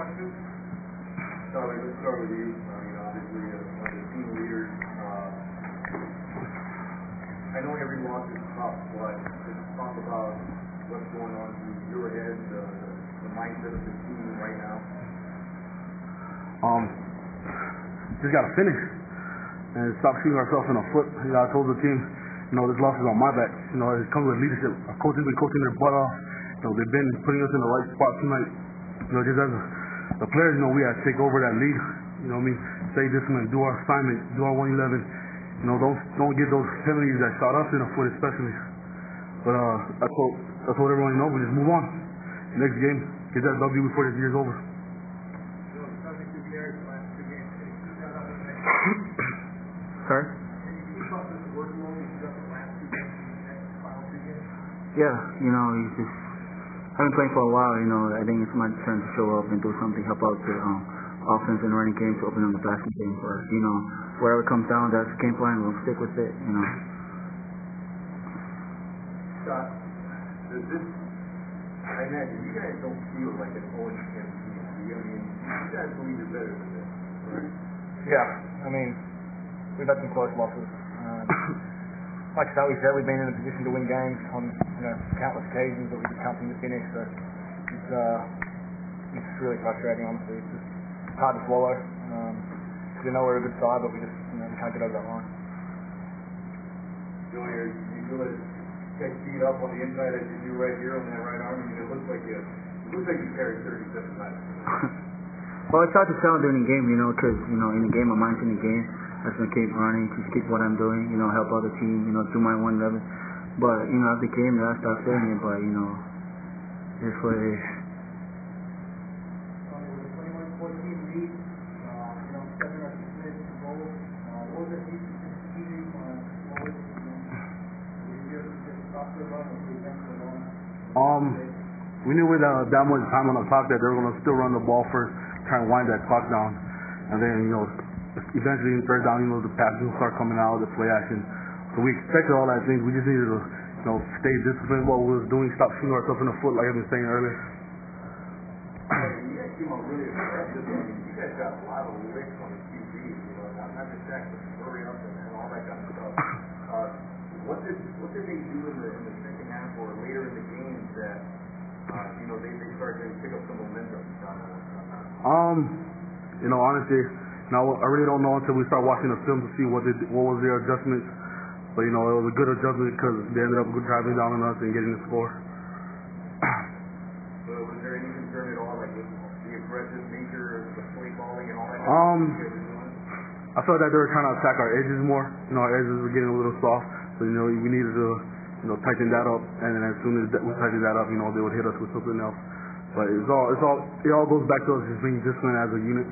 questions? Charlie, let's start with you. Obviously, one of the team leaders. I know every loss is tough, but just talk about what's going on in your head, the mindset of the team right now. Just gotta finish and stop shooting ourselves in the foot. I told the team, this loss is on my back. It comes with leadership. Our coaches been coaching their butt off. They've been putting us in the right spot tonight. Just as the players, we had to take over that lead. Stay disciplined, do our assignment, do our 111. Don't get those penalties that shot us in the foot, especially. But that's what everyone knows. We just move on. Next game, get that W before this year's over. Sorry? Yeah, you just haven't played for a while. I think it's my turn to show up and do something, help out the offense and running game to open up the basket game. Or wherever it comes down, that's the game plan. We'll stick with it. Scott, I imagine you guys don't feel like an Owen team. You guys believe you're better than this, right? Yeah, we've had some close losses. Like Sally said, we've been in a position to win games on countless occasions, but we just can't seem to finish. So it's really frustrating, honestly. It's just hard to swallow. We know we're a good side, but we just we can't get over that line. Joey, you feel it take feet up on the inside as you do right here on that right arm? It looks like you carried 37 times. Well, it's hard to tell during the game, because in the game, my mind's in the game. I just keep running, just keep what I'm doing, help out the team, do my 111. But, after the game, I start feeling it, but, it's what it is. We knew with that much time on the clock that they were going to still run the ball first, try and wind that clock down. And then, eventually in third down, the passes will start coming out, the play action. So we expected all that things. We just needed to, stay disciplined what we was doing, stop shooting ourselves in the foot like I've been saying earlier. You guys came out really aggressive. You guys got a lot of licks on the QB, not just that, but hurry up and all that kind of stuff. What did they do in the second half or later in the game that they started to pick up some momentum? Honestly, I really don't know until we start watching the film to see what was their adjustments. But it was a good adjustment because they ended up driving down on us and getting the score. So was there any concern at all, like with the aggressive nature of the play calling and all that? I felt that they were trying to attack our edges more. Our edges were getting a little soft, so we needed to tighten that up. And then as soon as we tightened that up, they would hit us with something else. But it all goes back to us just being disciplined as a unit.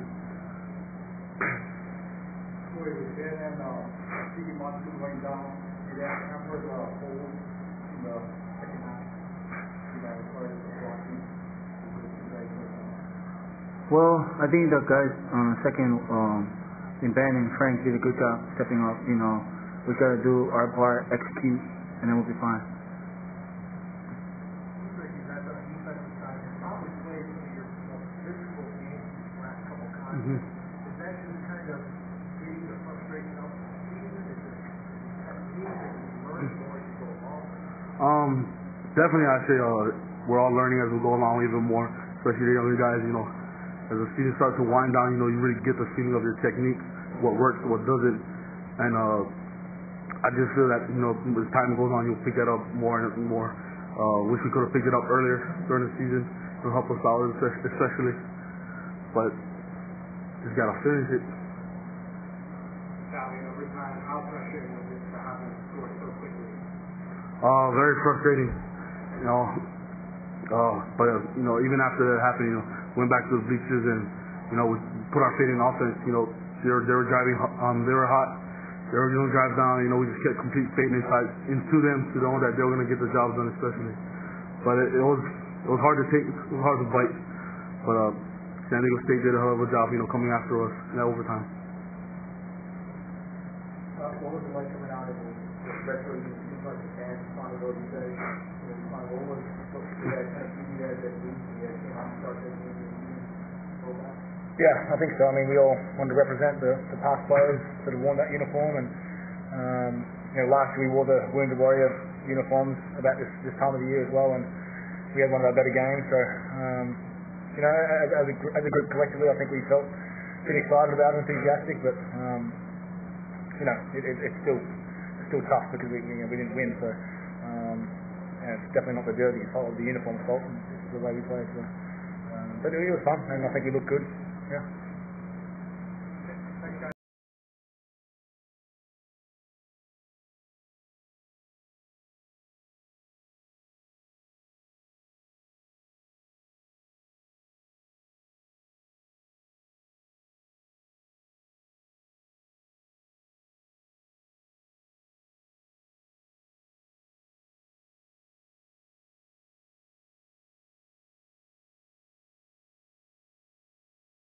Well, I think the guys second in Ben and Frank did a good job stepping up. We gotta do our part, execute, and then we'll be fine. Mm-hmm. Is that just kind of getting the frustration out of the season? Is it learning more as you go along? Definitely, I'd say we're all learning as we go along even more, especially the younger guys. As the season starts to wind down, you really get the feeling of your technique, what works, what doesn't, and I just feel that as time goes on, you'll pick that up more and more. Wish we could have picked it up earlier during the season to help us out, especially, but just gotta finish it. Sally, over time, how frustrating was it to have them score so quickly? Very frustrating, but even after that happened, went back to the bleachers and we put our faith in offense. They were driving, they were hot. They were going to drive down. We just kept complete faith into them to know that they were going to get the job done, especially. But it was hard to take. It was hard to bite. But San Diego State did a hell of a job, coming after us in that overtime. What was it like coming out of it, especially in like the fans, finally what you guys, what was you guys kind of give you guys that week? You guys came out and started that game, Yeah, I think so. I mean, we all wanted to represent the past players that have worn that uniform, and last year we wore the Wounded Warrior uniforms about this time of the year as well, and we had one of our better games. So, as a group collectively, I think we felt pretty excited about it, enthusiastic, but it's still tough because we didn't win. So, it's definitely not the jersey's fault, the uniform's fault. It's the way we played. So, but it was fun, and I think we looked good. Yeah.